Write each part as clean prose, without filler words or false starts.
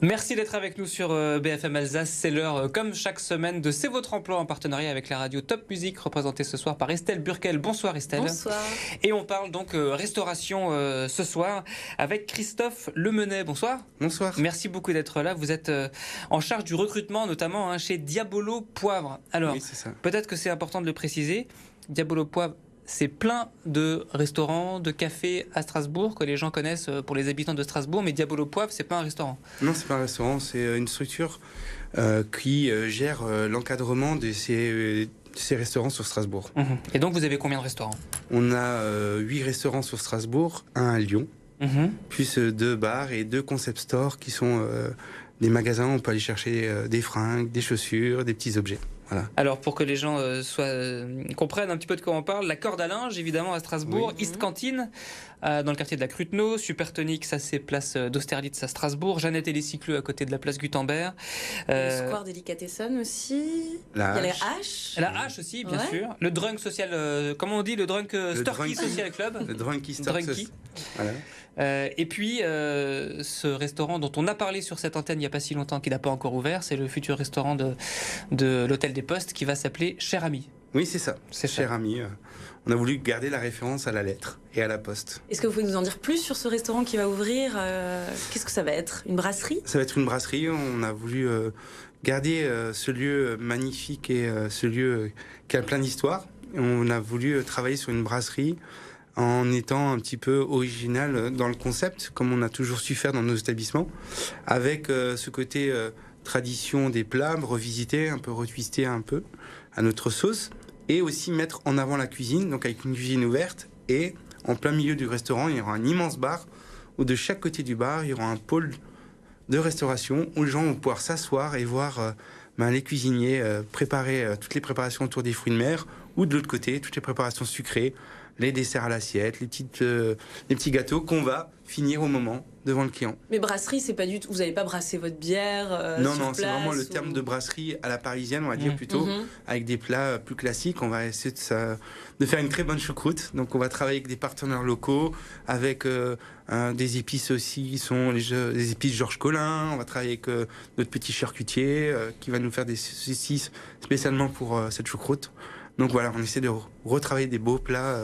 Merci d'être avec nous sur BFM Alsace. C'est l'heure, comme chaque semaine, de C'est votre emploi en partenariat avec la radio Top Music, représentée ce soir par Estelle Burkel. Bonsoir Estelle. Bonsoir. Et on parle donc restauration ce soir avec Christophe Lemenet. Bonsoir. Bonsoir. Merci beaucoup d'être là. Vous êtes en charge du recrutement, notamment chez Diabolo Poivre. Alors, Oui, c'est ça. peut-être que c'est important de le préciser. Diabolo Poivre, c'est plein de restaurants, de cafés à Strasbourg que les gens connaissent pour les habitants de Strasbourg, mais Diabolo Poivre, c'est pas un restaurant. Non, c'est pas un restaurant, c'est une structure qui gère l'encadrement de ces restaurants sur Strasbourg. Et donc, vous avez combien de restaurants ? On a 8 restaurants sur Strasbourg, un à Lyon, plus 2 bars et 2 concept stores qui sont des magasins où on peut aller chercher des fringues, des chaussures, des petits objets. Voilà. Alors, pour que les gens comprennent un petit peu de quoi on parle, la Corde à linge, évidemment, à Strasbourg, East Cantine, dans le quartier de la Cruteno, Super Tonic, ça c'est place d'Austerlitz à Strasbourg, Jeannette et les Cycleux à côté de la place Gutenberg. Le Square Delicatessen aussi. Il y a les H. La H aussi, bien sûr. Le Drunk Social, comment on dit, le Drunk Storky Social Club. Le Drunky Storky. Voilà. Et puis, ce restaurant dont on a parlé sur cette antenne il n'y a pas si longtemps, qui n'a pas encore ouvert, c'est le futur restaurant de l'Hôtel des Postes qui va s'appeler Cher Ami. Oui, c'est ça. C'est Cher Ami. On a voulu garder la référence à la lettre et à la poste. Est-ce que vous pouvez nous en dire plus sur ce restaurant qui va ouvrir ? Qu'est-ce que ça va être ? Une brasserie ? Ça va être une brasserie. On a voulu garder ce lieu magnifique et ce lieu qui a plein d'histoires. On a voulu travailler sur une brasserie en étant un petit peu original dans le concept, comme on a toujours su faire dans nos établissements, avec ce côté tradition des plats, revisiter, un peu retwister un peu à notre sauce, et aussi mettre en avant la cuisine, donc avec une cuisine ouverte, et en plein milieu du restaurant, il y aura un immense bar, où de chaque côté du bar, il y aura un pôle de restauration, où les gens vont pouvoir s'asseoir et voir les cuisiniers préparer toutes les préparations autour des fruits de mer, ou de l'autre côté, toutes les préparations sucrées, les desserts à l'assiette, les petits gâteaux qu'on va finir au moment devant le client. Mais brasserie, c'est pas du tout. Vous n'allez pas brasser votre bière Non, sur non, c'est place, vraiment le terme de brasserie à la parisienne, on va dire plutôt, avec des plats plus classiques. On va essayer de faire une très bonne choucroute. Donc, on va travailler avec des partenaires locaux, avec des épices aussi, qui sont les épices Georges Colin. On va travailler avec notre petit charcutier qui va nous faire des saucisses spécialement pour cette choucroute. Donc voilà, on essaie de retravailler des beaux plats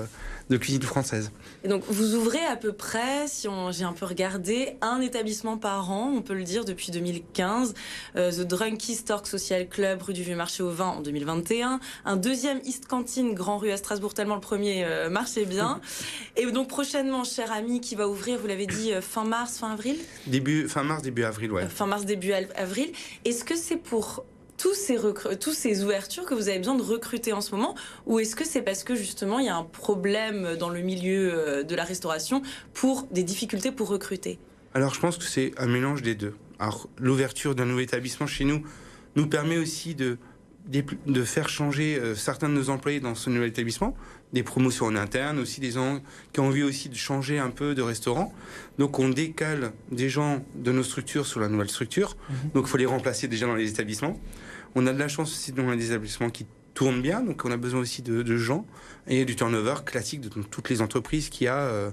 de cuisine française. Et donc vous ouvrez à peu près, j'ai un peu regardé, un établissement par an, on peut le dire, depuis 2015. The Drunky Stork Social Club, rue du Vieux-Marché au Vin en 2021. Un deuxième East Cantine, Grand Rue à Strasbourg, tellement le premier marchait bien. Et donc prochainement, Cher Ami, qui va ouvrir, vous l'avez dit, fin mars, fin avril ? Fin mars, début avril, ouais. Fin mars, début avril. Est-ce que c'est pour tous ces ouvertures que vous avez besoin de recruter en ce moment, ou est-ce que c'est parce que justement il y a un problème dans le milieu de la restauration pour des difficultés pour recruter ? Alors je pense que c'est un mélange des deux. Alors l'ouverture d'un nouveau établissement chez nous permet aussi de faire changer certains de nos employés dans ce nouvel établissement, des promotions en interne, aussi des gens qui ont envie aussi de changer un peu de restaurant. Donc on décale des gens de nos structures sur la nouvelle structure, donc il faut les remplacer déjà dans les établissements. On a de la chance aussi dans les établissements qui tournent bien, donc on a besoin aussi de gens, et du turnover classique de toutes les entreprises qu'il y a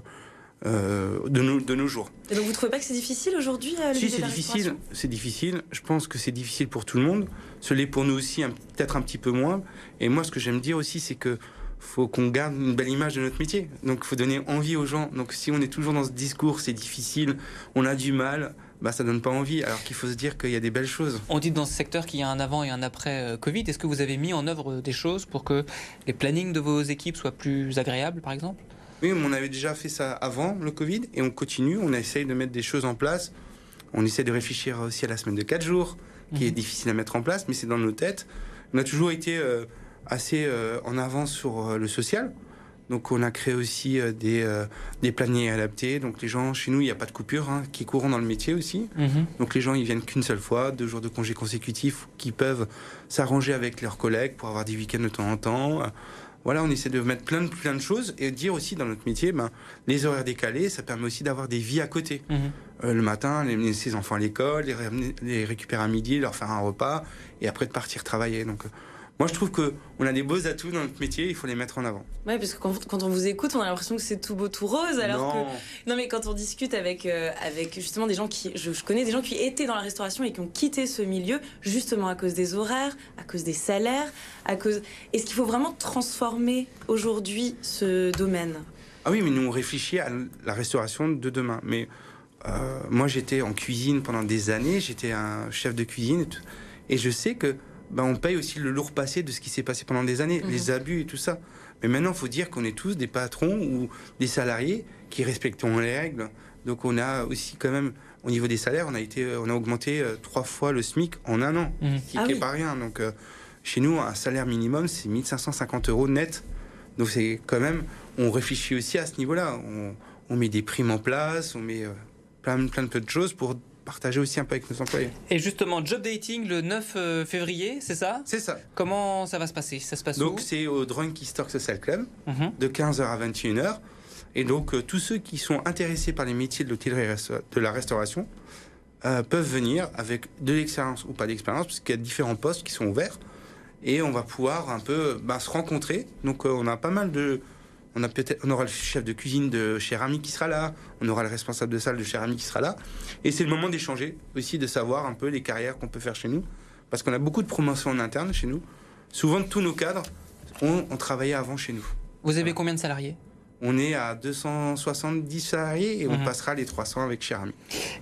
de nos jours. Et donc vous ne trouvez pas que c'est difficile aujourd'hui Si, c'est difficile. C'est difficile. Je pense que c'est difficile pour tout le monde. Ce l'est pour nous aussi, peut-être un petit peu moins. Et moi, ce que j'aime dire aussi, c'est que faut qu'on garde une belle image de notre métier. Donc, il faut donner envie aux gens. Donc, si on est toujours dans ce discours, c'est difficile, on a du mal, ça donne pas envie. Alors qu'il faut se dire qu'il y a des belles choses. On dit dans ce secteur qu'il y a un avant et un après Covid. Est-ce que vous avez mis en œuvre des choses pour que les plannings de vos équipes soient plus agréables, par exemple ? Oui, mais on avait déjà fait ça avant le Covid et on continue. On essaye de mettre des choses en place. On essaie de réfléchir aussi à la semaine de 4 jours, qui est difficile à mettre en place, mais c'est dans nos têtes. On a toujours été assez en avance sur le social. Donc on a créé aussi des plannings adaptés. Donc les gens, chez nous, il n'y a pas de coupure, qui est courant dans le métier aussi. Donc les gens, ils viennent qu'une seule fois, 2 jours de congés consécutifs, qui peuvent s'arranger avec leurs collègues pour avoir des week-ends de temps en temps. Voilà, on essaie de mettre plein de choses et dire aussi dans notre métier, les horaires décalés, ça permet aussi d'avoir des vies à côté. Le matin, les ses enfants à l'école, les récupérer à midi, leur faire un repas et après de partir travailler. Donc moi, je trouve qu'on a des beaux atouts dans notre métier, il faut les mettre en avant. Ouais, parce que quand on vous écoute, on a l'impression que c'est tout beau, tout rose, alors que... Non, mais quand on discute avec justement des gens qui... Je connais des gens qui étaient dans la restauration et qui ont quitté ce milieu, justement à cause des horaires, à cause des salaires, à cause... Est-ce qu'il faut vraiment transformer aujourd'hui ce domaine ? Ah oui, mais nous, on réfléchit à la restauration de demain. Mais moi, j'étais en cuisine pendant des années, j'étais un chef de cuisine, et je sais que on paye aussi le lourd passé de ce qui s'est passé pendant des années, les abus et tout ça. Mais maintenant, il faut dire qu'on est tous des patrons ou des salariés qui respectons les règles. Donc on a aussi quand même, au niveau des salaires, on a augmenté 3 fois le SMIC en un an, ce qui n'est pas rien. Donc chez nous, un salaire minimum, c'est 1 550 € net. Donc c'est quand même, on réfléchit aussi à ce niveau-là. On met des primes en place, on met plein de choses pour partager aussi un peu avec nos employés. Et justement, job dating le 9 février, c'est ça ? C'est ça. Comment ça va se passer ? Ça se passe où ? Donc c'est au Drunky Stork Social Club, de 15h à 21h. Et donc tous ceux qui sont intéressés par les métiers de l'hôtellerie et de la restauration peuvent venir avec de l'expérience ou pas d'expérience, parce qu'il y a différents postes qui sont ouverts. Et on va pouvoir un peu se rencontrer. Donc on a pas mal de... On aura le chef de cuisine de chez Rami qui sera là, on aura le responsable de salle de chez Rami qui sera là. Et c'est le moment d'échanger aussi, de savoir un peu les carrières qu'on peut faire chez nous. Parce qu'on a beaucoup de promotions en interne chez nous. Souvent, tous nos cadres ont travaillé avant chez nous. Vous avez combien de salariés ? On est à 270 salariés et on passera les 300 avec chez Rami.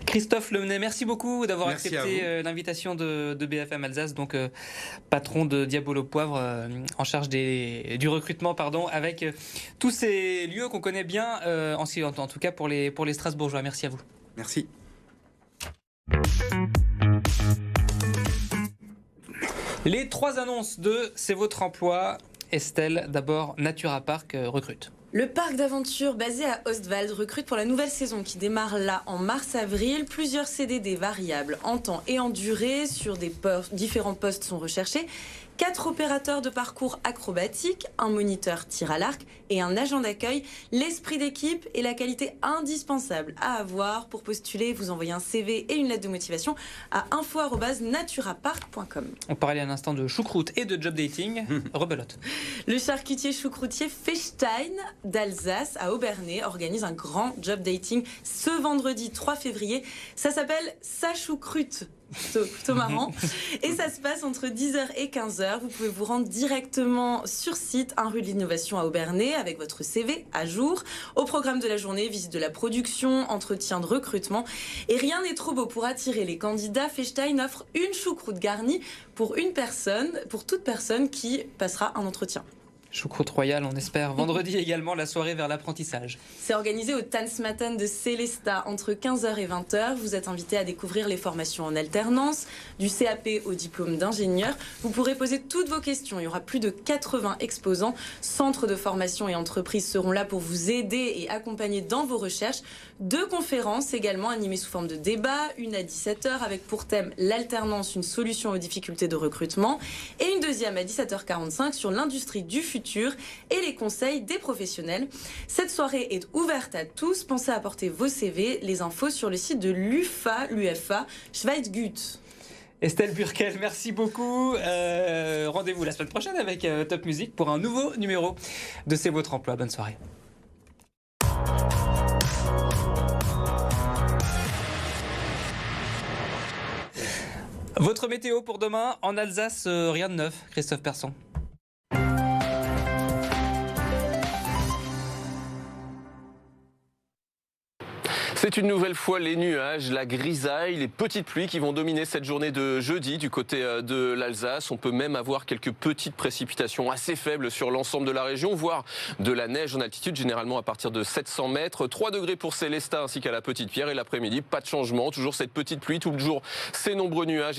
Christophe Lemenet, merci beaucoup d'avoir accepté l'invitation de BFM Alsace, donc patron de Diabolo Poivre, en charge du recrutement, avec tous ces lieux qu'on connaît bien, en tout cas pour les Strasbourgeois. Merci à vous. Merci. Les 3 annonces de C'est votre emploi. Estelle, d'abord, Natura Park recrute. Le parc d'aventure basé à Ostwald recrute pour la nouvelle saison qui démarre là en mars-avril. Plusieurs CDD variables en temps et en durée sur différents postes sont recherchés. 4 opérateurs de parcours acrobatiques, un moniteur tir à l'arc et un agent d'accueil. L'esprit d'équipe est la qualité indispensable à avoir. Pour postuler, vous envoyez un CV et une lettre de motivation à info@naturapark.com. On parlait un instant de choucroute et de job dating. Rebelote. Le charcutier choucroutier Fechstein d'Alsace à Obernai organise un grand job dating ce vendredi 3 février. Ça s'appelle Sa choucroute. Plutôt marrant. Et ça se passe entre 10h et 15h. Vous pouvez vous rendre directement sur site, 1 rue de l'Innovation à Obernai, avec votre CV à jour. Au programme de la journée, visite de la production, entretien de recrutement. Et rien n'est trop beau pour attirer les candidats. Fechstein offre une choucroute garnie pour toute personne qui passera un entretien. Choucroute royale, on espère. Vendredi également, la soirée vers l'apprentissage. C'est organisé au Tanzmatten de Célestat entre 15h et 20h. Vous êtes invité à découvrir les formations en alternance, du CAP au diplôme d'ingénieur. Vous pourrez poser toutes vos questions. Il y aura plus de 80 exposants. Centres de formation et entreprises seront là pour vous aider et accompagner dans vos recherches. 2 conférences également animées sous forme de débat, une à 17h avec pour thème l'alternance, une solution aux difficultés de recrutement, et une deuxième à 17h45 sur l'industrie du futur et les conseils des professionnels. Cette soirée est ouverte à tous. Pensez à apporter vos CV. Les infos sur le site de l'UFA Schweizgut. Estelle Burkel, merci beaucoup. Rendez-vous la semaine prochaine avec Top Music pour un nouveau numéro de C'est votre emploi. Bonne soirée. Votre météo pour demain en Alsace, rien de neuf, Christophe Persson. C'est une nouvelle fois les nuages, la grisaille, les petites pluies qui vont dominer cette journée de jeudi du côté de l'Alsace. On peut même avoir quelques petites précipitations assez faibles sur l'ensemble de la région, voire de la neige en altitude, généralement à partir de 700 mètres. 3 degrés pour Célestat ainsi qu'à la Petite Pierre. Et l'après-midi, pas de changement, toujours cette petite pluie tout le jour, ces nombreux nuages.